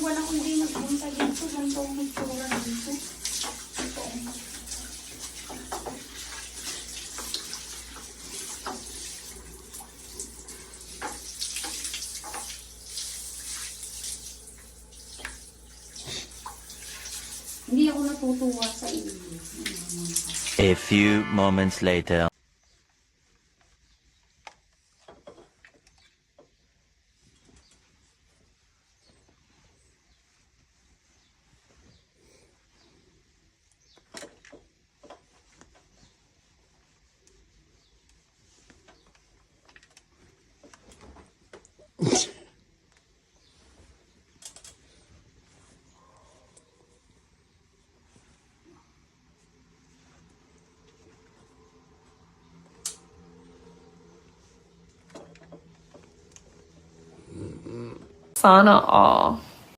buwan akong hindi nagpunta dito. Ganito ang itsura dito. Ito. Hindi ako natutuwa sa inyo. A few moments later. Sana all.